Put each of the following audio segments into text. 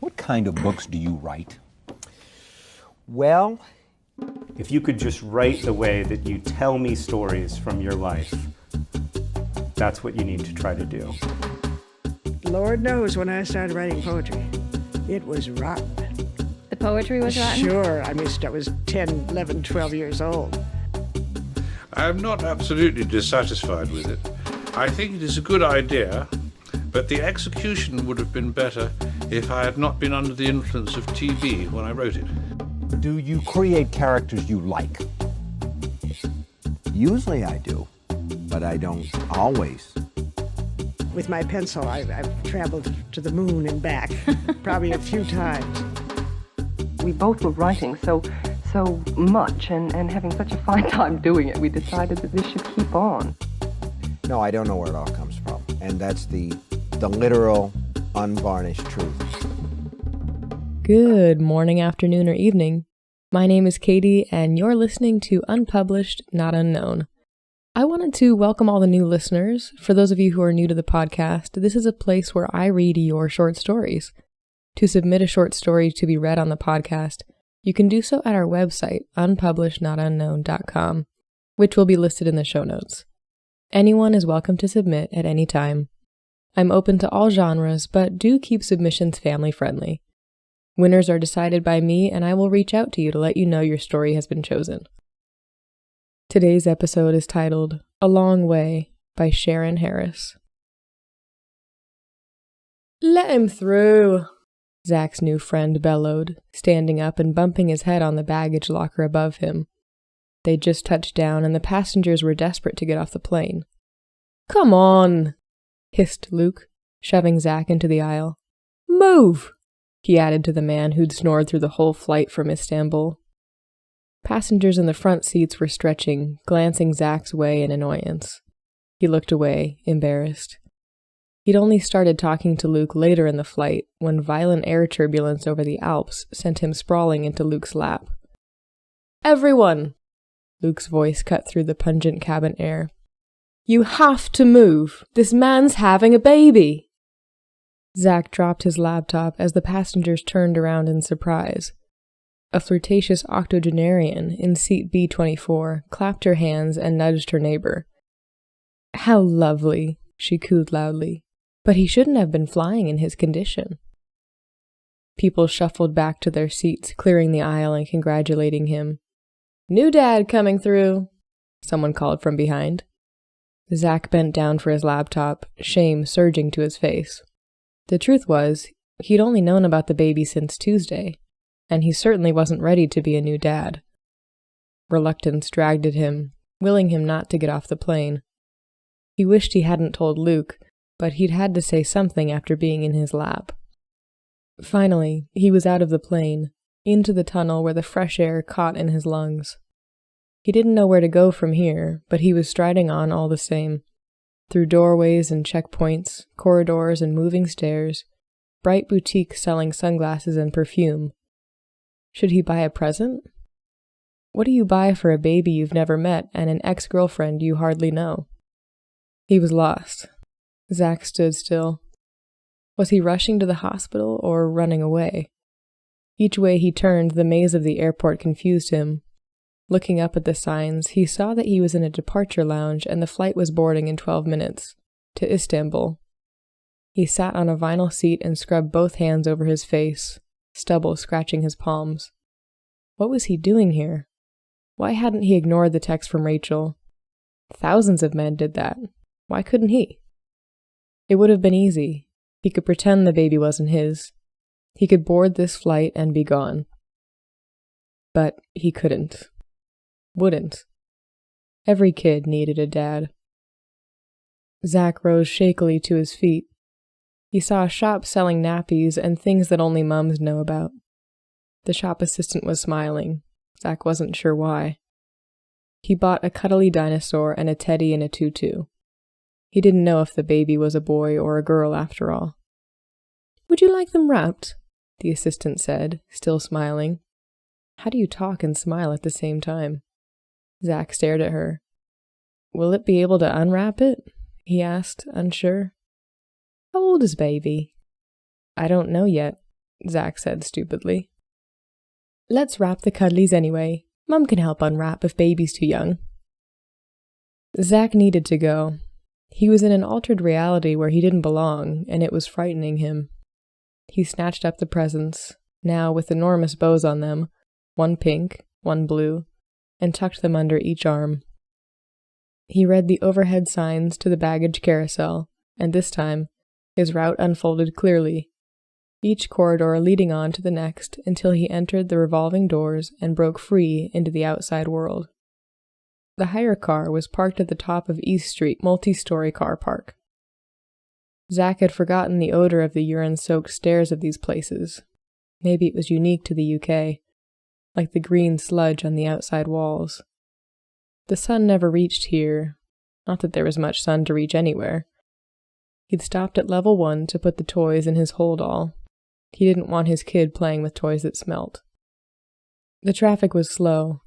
What kind of books do you write? Well, If you could just write the way that you tell me stories from your life, that's what you need to try to do. Lord knows when I started writing poetry, it was rotten. The poetry was rotten? Sure, I was 10, 11, 12 years old. I am not absolutely dissatisfied with it. I think it is a good idea, but the execution would have been better if I had not been under the influence of TB when I wrote it. Do you create characters you like? usually I do, but I don't always. With my pencil, I've traveled to the moon and back, probably a few times. We both were writing so much and having such a fine time doing it, we decided that this should keep on. No, I don't know where it all comes from. And that's the literal, unvarnished truth. Good morning, afternoon, or evening. My name is Katie, and you're listening to Unpublished, Not Unknown. I wanted to welcome all the new listeners. For those of you who are new to the podcast, this is a place where I read your short stories. To submit a short story to be read on the podcast, you can do so at our website, unpublishednotunknown.com, which will be listed in the show notes. Anyone is welcome to submit at any time. I'm open to all genres, but do keep submissions family-friendly. Winners are decided by me, and I will reach out to you to let you know your story has been chosen. Today's episode is titled A Long Way by Sharon Harris. Let him through, Zach's new friend bellowed, standing up and bumping his head on the baggage locker above him. They'd just touched down, and the passengers were desperate to get off the plane. Come on, hissed Luke, shoving Zach into the aisle. Move, he added to the man who'd snored through the whole flight from Istanbul. Passengers in the front seats were stretching, glancing Zach's way in annoyance. He looked away, embarrassed. He'd only started talking to Luke later in the flight, when violent air turbulence over the Alps sent him sprawling into Luke's lap. Everyone! Luke's voice cut through the pungent cabin air. You have to move! This man's having a baby! Zach dropped his laptop as the passengers turned around in surprise. A flirtatious octogenarian in seat B24 clapped her hands and nudged her neighbor. How lovely, she cooed loudly. But he shouldn't have been flying in his condition. People shuffled back to their seats, clearing the aisle and congratulating him. New dad coming through, someone called from behind. Zach bent down for his laptop, shame surging to his face. The truth was, he'd only known about the baby since Tuesday, and he certainly wasn't ready to be a new dad. Reluctance dragged at him, willing him not to get off the plane. He wished he hadn't told Luke, but he'd had to say something after being in his lap. Finally, he was out of the plane, into the tunnel where the fresh air caught in his lungs. He didn't know where to go from here, but he was striding on all the same. Through doorways and checkpoints, corridors and moving stairs, bright boutiques selling sunglasses and perfume. Should he buy a present? What do you buy for a baby you've never met and an ex-girlfriend you hardly know? He was lost. Zach stood still. Was he rushing to the hospital or running away? Each way he turned, the maze of the airport confused him. Looking up at the signs, he saw that he was in a departure lounge and the flight was boarding in 12 minutes, to Istanbul. He sat on a vinyl seat and scrubbed both hands over his face, stubble scratching his palms. What was he doing here? Why hadn't he ignored the text from Rachel? Thousands of men did that. Why couldn't he? It would have been easy. He could pretend the baby wasn't his. He could board this flight and be gone. But he couldn't. Wouldn't. Every kid needed a dad. Zach rose shakily to his feet. He saw a shop selling nappies and things that only mums know about. The shop assistant was smiling. Zach wasn't sure why. He bought a cuddly dinosaur and a teddy in a tutu. He didn't know if the baby was a boy or a girl after all. Would you like them wrapped? The assistant said, still smiling. How do you talk and smile at the same time? Zach stared at her. Will it be able to unwrap it? He asked, unsure. How old is baby? I don't know yet. Zach said stupidly. Let's wrap the cuddlies anyway. Mum can help unwrap if baby's too young. Zach needed to go. He was in an altered reality where he didn't belong, and it was frightening him. He snatched up the presents, now with enormous bows on them, one pink, one blue, and tucked them under each arm. He read the overhead signs to the baggage carousel, and this time, his route unfolded clearly, each corridor leading on to the next until he entered the revolving doors and broke free into the outside world. The hire car was parked at the top of East Street multi-story car park. Zach had forgotten the odor of the urine-soaked stairs of these places. Maybe it was unique to the UK, like the green sludge on the outside walls. The sun never reached here, not that there was much sun to reach anywhere. He'd stopped at level 1 to put the toys in his hold-all. He didn't want his kid playing with toys that smelt. The traffic was slow.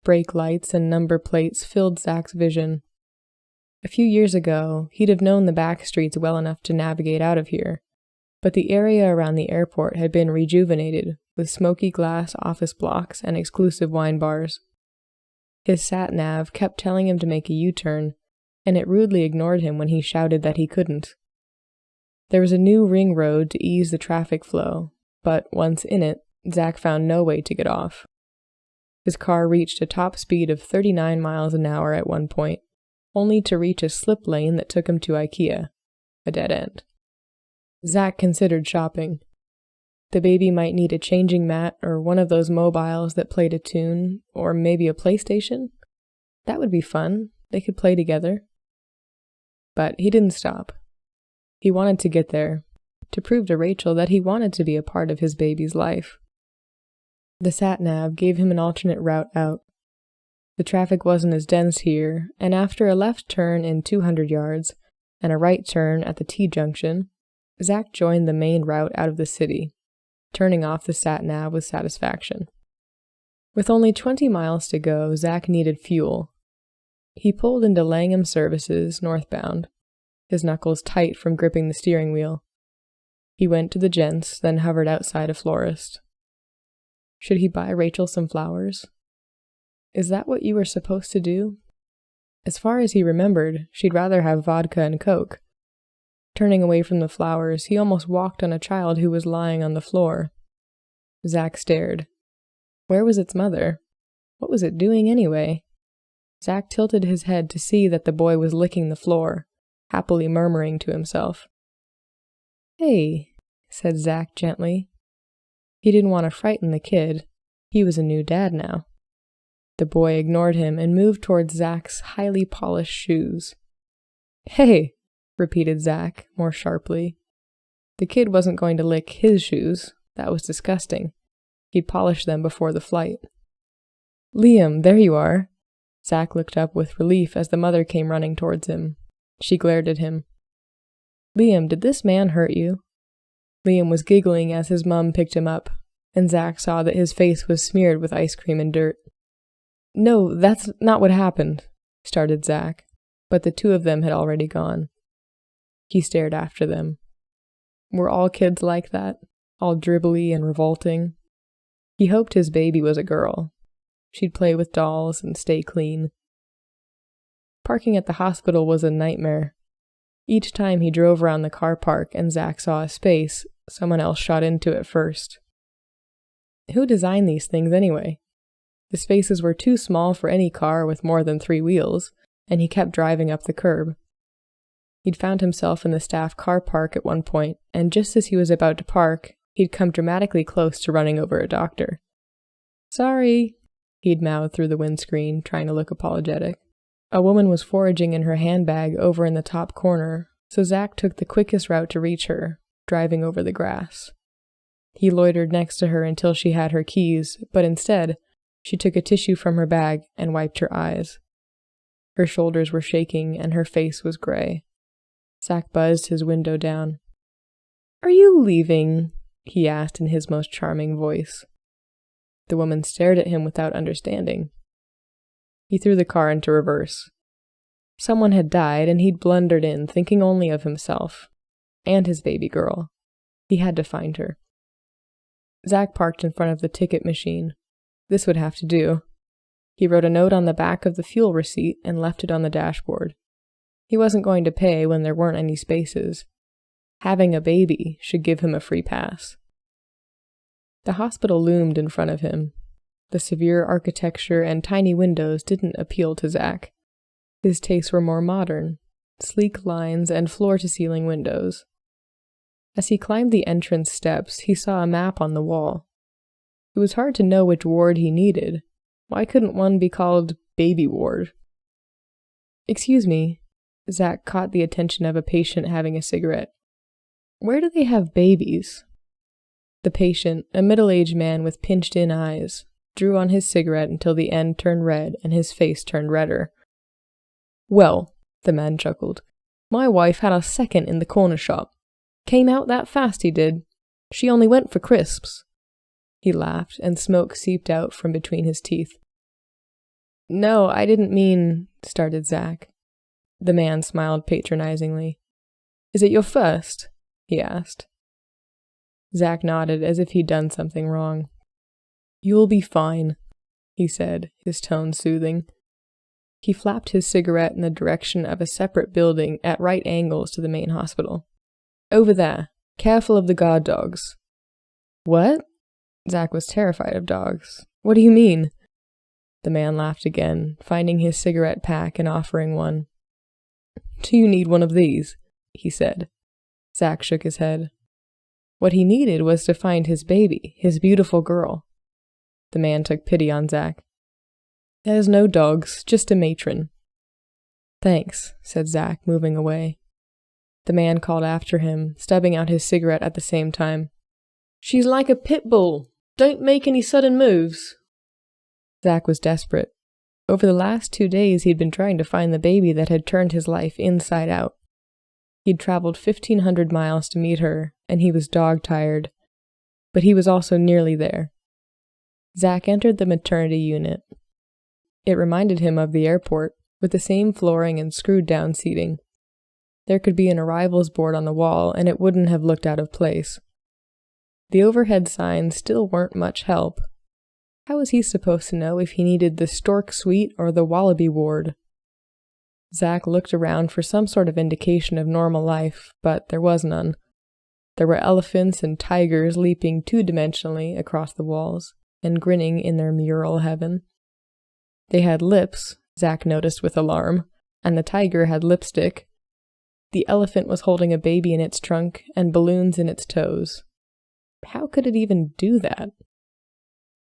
Brake lights and number plates filled Zach's vision. A few years ago, he'd have known the back streets well enough to navigate out of here, but the area around the airport had been rejuvenated with smoky glass office blocks and exclusive wine bars. His sat-nav kept telling him to make a U-turn, and it rudely ignored him when he shouted that he couldn't. There was a new ring road to ease the traffic flow, but once in it, Zach found no way to get off. His car reached a top speed of 39 miles an hour at one point, only to reach a slip lane that took him to IKEA, a dead end. Zach considered shopping. The baby might need a changing mat or one of those mobiles that played a tune, or maybe a PlayStation. That would be fun. They could play together. But he didn't stop. He wanted to get there, to prove to Rachel that he wanted to be a part of his baby's life. The sat-nav gave him an alternate route out. The traffic wasn't as dense here, and after a left turn in 200 yards and a right turn at the T-junction, Zach joined the main route out of the city, turning off the sat-nav with satisfaction. With only 20 miles to go, Zach needed fuel. He pulled into Langham Services northbound, his knuckles tight from gripping the steering wheel. He went to the gents, then hovered outside a florist. Should he buy Rachel some flowers? Is that what you were supposed to do? As far as he remembered, she'd rather have vodka and Coke. Turning away from the flowers, he almost walked on a child who was lying on the floor. Zach stared. Where was its mother? What was it doing anyway? Zach tilted his head to see that the boy was licking the floor, happily murmuring to himself. Hey, said Zach gently. He didn't want to frighten the kid. He was a new dad now. The boy ignored him and moved towards Zach's highly polished shoes. Hey, repeated Zach, more sharply. The kid wasn't going to lick his shoes. That was disgusting. He'd polished them before the flight. Liam, there you are. Zach looked up with relief as the mother came running towards him. She glared at him. Liam, did this man hurt you? Liam was giggling as his mum picked him up, and Zach saw that his face was smeared with ice cream and dirt. No, that's not what happened, started Zach, but the two of them had already gone. He stared after them. Were all kids like that? All dribbly and revolting? He hoped his baby was a girl. She'd play with dolls and stay clean. Parking at the hospital was a nightmare. Each time he drove around the car park and Zach saw a space, someone else shot into it first. Who designed these things anyway? The spaces were too small for any car with more than 3 wheels, and he kept driving up the curb. He'd found himself in the staff car park at one point, and just as he was about to park, he'd come dramatically close to running over a doctor. Sorry, he'd mouthed through the windscreen, trying to look apologetic. A woman was foraging in her handbag over in the top corner, so Zach took the quickest route to reach her, driving over the grass. He loitered next to her until she had her keys, but instead, she took a tissue from her bag and wiped her eyes. Her shoulders were shaking and her face was gray. Zach buzzed his window down. Are you leaving? He asked in his most charming voice. The woman stared at him without understanding. He threw the car into reverse. Someone had died, and he'd blundered in, thinking only of himself. And his baby girl. He had to find her. Zach parked in front of the ticket machine. This would have to do. He wrote a note on the back of the fuel receipt and left it on the dashboard. He wasn't going to pay when there weren't any spaces. Having a baby should give him a free pass. The hospital loomed in front of him. The severe architecture and tiny windows didn't appeal to Zach. His tastes were more modern, sleek lines and floor-to-ceiling windows. As he climbed the entrance steps, he saw a map on the wall. It was hard to know which ward he needed. Why couldn't one be called Baby Ward? "Excuse me." Zach caught the attention of a patient having a cigarette. "Where do they have babies?" The patient, a middle-aged man with pinched-in eyes, drew on his cigarette until the end turned red and his face turned redder. "Well," the man chuckled, "my wife had a second in the corner shop. Came out that fast, he did. She only went for crisps." He laughed, and smoke seeped out from between his teeth. "No, I didn't mean," started Zach. The man smiled patronizingly. "Is it your first?" he asked. Zach nodded as if he'd done something wrong. "You'll be fine," he said, his tone soothing. He flapped his cigarette in the direction of a separate building at right angles to the main hospital. "Over there. Careful of the guard dogs." "What?" Zach was terrified of dogs. "What do you mean?" The man laughed again, finding his cigarette pack and offering one. "Do you need one of these?" he said. Zach shook his head. What he needed was to find his baby, his beautiful girl. The man took pity on Zach. "There's no dogs, just a matron." "Thanks," said Zach, moving away. The man called after him, stubbing out his cigarette at the same time. "She's like a pit bull. Don't make any sudden moves." Zach was desperate. Over the last 2 days he'd been trying to find the baby that had turned his life inside out. He'd traveled 1,500 miles to meet her, and he was dog-tired. But he was also nearly there. Zach entered the maternity unit. It reminded him of the airport, with the same flooring and screwed-down seating. There could be an arrivals board on the wall, and it wouldn't have looked out of place. The overhead signs still weren't much help. How was he supposed to know if he needed the stork suite or the wallaby ward? Zach looked around for some sort of indication of normal life, but there was none. There were elephants and tigers leaping two-dimensionally across the walls and grinning in their mural heaven. They had lips, Zach noticed with alarm, and the tiger had lipstick. The elephant was holding a baby in its trunk and balloons in its toes. How could it even do that?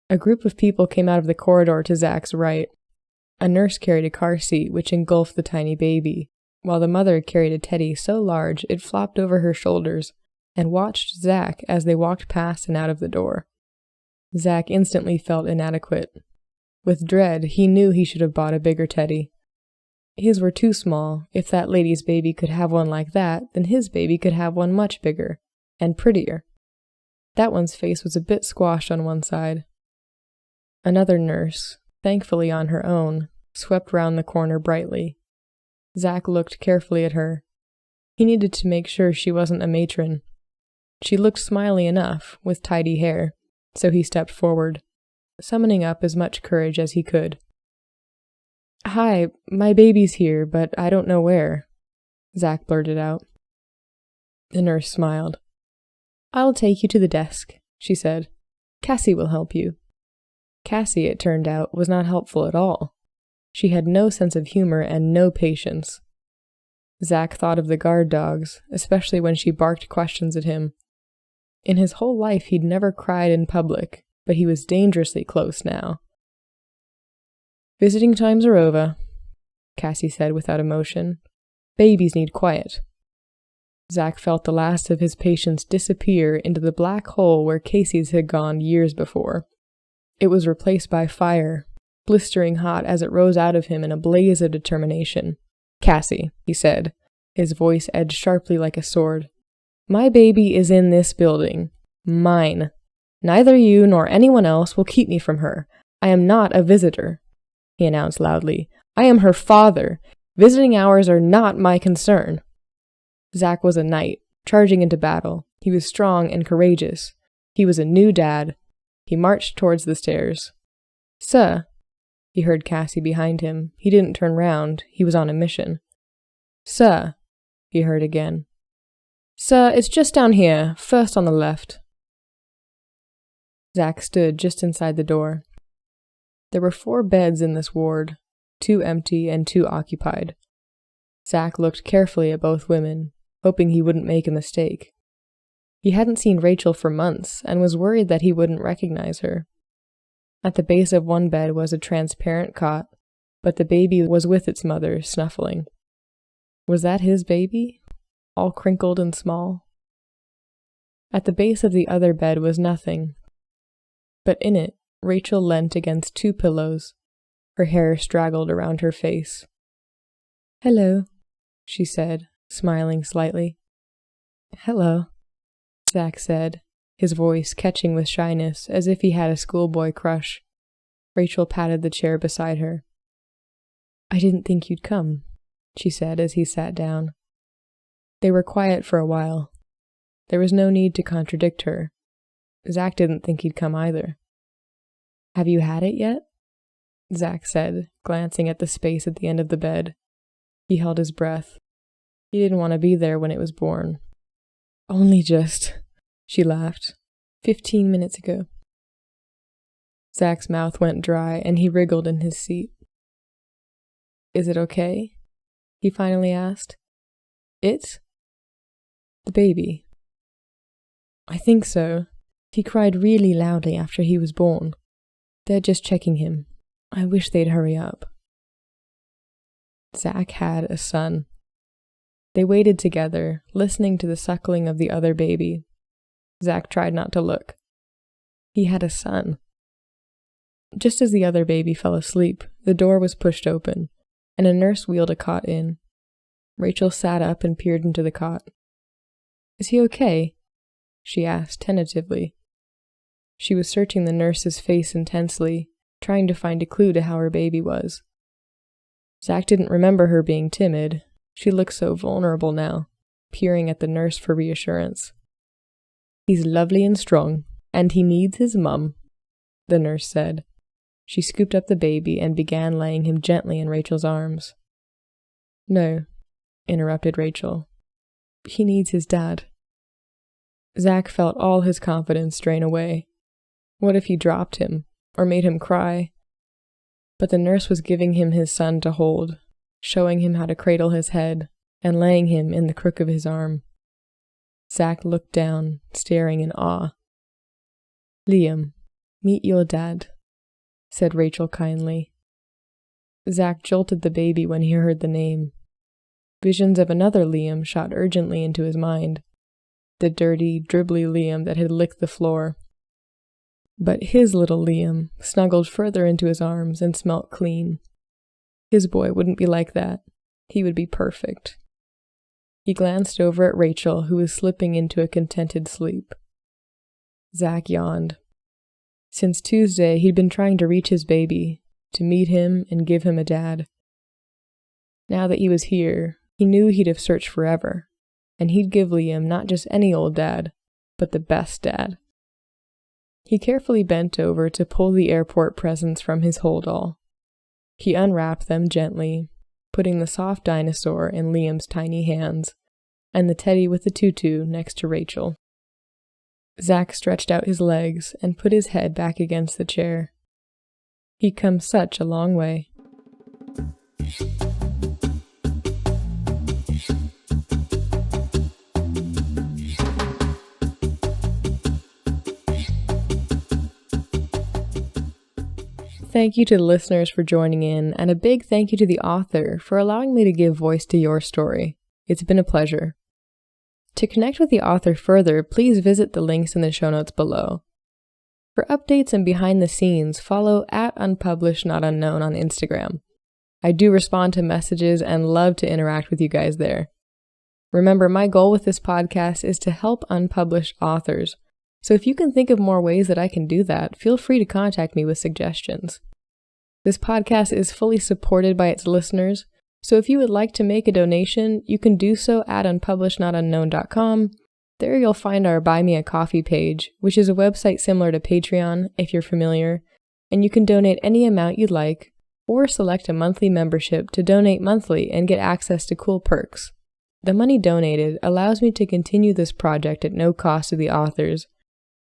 A group of people came out of the corridor to Zach's right. A nurse carried a car seat which engulfed the tiny baby, while the mother carried a teddy so large it flopped over her shoulders and watched Zach as they walked past and out of the door. Zach instantly felt inadequate. With dread, he knew he should have bought a bigger teddy. His were too small. If that lady's baby could have one like that, then his baby could have one much bigger and prettier. That one's face was a bit squashed on one side. Another nurse, thankfully on her own, swept round the corner brightly. Zach looked carefully at her. He needed to make sure she wasn't a matron. She looked smiley enough, with tidy hair, so he stepped forward, summoning up as much courage as he could. "Hi, my baby's here, but I don't know where," Zach blurted out. The nurse smiled. "I'll take you to the desk," she said. "Cassie will help you." Cassie, it turned out, was not helpful at all. She had no sense of humor and no patience. Zach thought of the guard dogs, especially when she barked questions at him. In his whole life he'd never cried in public, but he was dangerously close now. "Visiting times are over," Cassie said without emotion. "Babies need quiet." Zach felt the last of his patience disappear into the black hole where Casey's had gone years before. It was replaced by fire, blistering hot as it rose out of him in a blaze of determination. "Cassie," he said, his voice edged sharply like a sword. "My baby is in this building. Mine. Neither you nor anyone else will keep me from her. I am not a visitor," he announced loudly. "I am her father. Visiting hours are not my concern." Zach was a knight, charging into battle. He was strong and courageous. He was a new dad. He marched towards the stairs. "Sir," he heard Cassie behind him. He didn't turn round. He was on a mission. "Sir," he heard again. "Sir, it's just down here, first on the left." Zach stood just inside the door. There were 4 beds in this ward, 2 empty and 2 occupied. Zach looked carefully at both women, hoping he wouldn't make a mistake. He hadn't seen Rachel for months and was worried that he wouldn't recognize her. At the base of one bed was a transparent cot, but the baby was with its mother, snuffling. Was that his baby? All crinkled and small? At the base of the other bed was nothing, but in it, Rachel leant against 2 pillows. Her hair straggled around her face. "Hello," she said, smiling slightly. "Hello," Zach said, his voice catching with shyness as if he had a schoolboy crush. Rachel patted the chair beside her. "I didn't think you'd come," she said as he sat down. They were quiet for a while. There was no need to contradict her. Zach didn't think he'd come either. "Have you had it yet?" Zach said, glancing at the space at the end of the bed. He held his breath. He didn't want to be there when it was born. "Only just," she laughed. 15 minutes ago." Zach's mouth went dry and he wriggled in his seat. "Is it okay?" he finally asked. "It?" "The baby." "I think so. He cried really loudly after he was born. They're just checking him. I wish they'd hurry up." Zach had a son. They waited together, listening to the suckling of the other baby. Zach tried not to look. He had a son. Just as the other baby fell asleep, the door was pushed open, and a nurse wheeled a cot in. Rachel sat up and peered into the cot. "Is he okay?" she asked tentatively. She was searching the nurse's face intensely, trying to find a clue to how her baby was. Zach didn't remember her being timid. She looked so vulnerable now, peering at the nurse for reassurance. "He's lovely and strong, and he needs his mum," the nurse said. She scooped up the baby and began laying him gently in Rachel's arms. "No," interrupted Rachel. "He needs his dad." Zach felt all his confidence drain away. What if he dropped him, or made him cry? But the nurse was giving him his son to hold, showing him how to cradle his head, and laying him in the crook of his arm. Zach looked down, staring in awe. "Liam, meet your dad," said Rachel kindly. Zach jolted the baby when he heard the name. Visions of another Liam shot urgently into his mind. The dirty, dribbly Liam that had licked the floor. But his little Liam snuggled further into his arms and smelt clean. His boy wouldn't be like that. He would be perfect. He glanced over at Rachel, who was slipping into a contented sleep. Zach yawned. Since Tuesday, he'd been trying to reach his baby, to meet him and give him a dad. Now that he was here, he knew he'd have searched forever, and he'd give Liam not just any old dad, but the best dad. He carefully bent over to pull the airport presents from his hold-all. He unwrapped them gently, putting the soft dinosaur in Liam's tiny hands, and the teddy with the tutu next to Rachel. Zach stretched out his legs and put his head back against the chair. He'd come such a long way. Thank you to the listeners for joining in, and a big thank you to the author for allowing me to give voice to your story. It's been a pleasure. To connect with the author further, please visit the links in the show notes below. For updates and behind the scenes, follow @unpublishednotunknown on Instagram. I do respond to messages and love to interact with you guys there. Remember, my goal with this podcast is to help unpublished authors. So if you can think of more ways that I can do that, feel free to contact me with suggestions. This podcast is fully supported by its listeners, so if you would like to make a donation, you can do so at unpublishednotunknown.com There you'll find our Buy Me a Coffee page, which is a website similar to Patreon, if you're familiar, and you can donate any amount you'd like, or select a monthly membership to donate monthly and get access to cool perks. The money donated allows me to continue this project at no cost to the authors.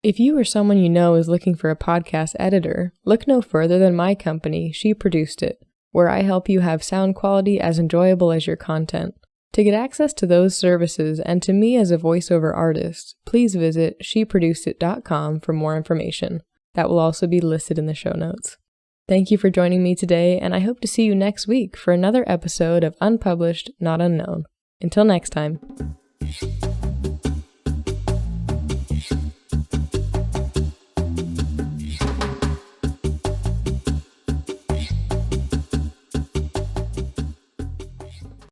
If you or someone you know is looking for a podcast editor, look no further than my company, She Produced It, where I help you have sound quality as enjoyable as your content. To get access to those services and to me as a voiceover artist, please visit sheproducedit.com for more information. That will also be listed in the show notes. Thank you for joining me today, and I hope to see you next week for another episode of Unpublished, Not Unknown. Until next time.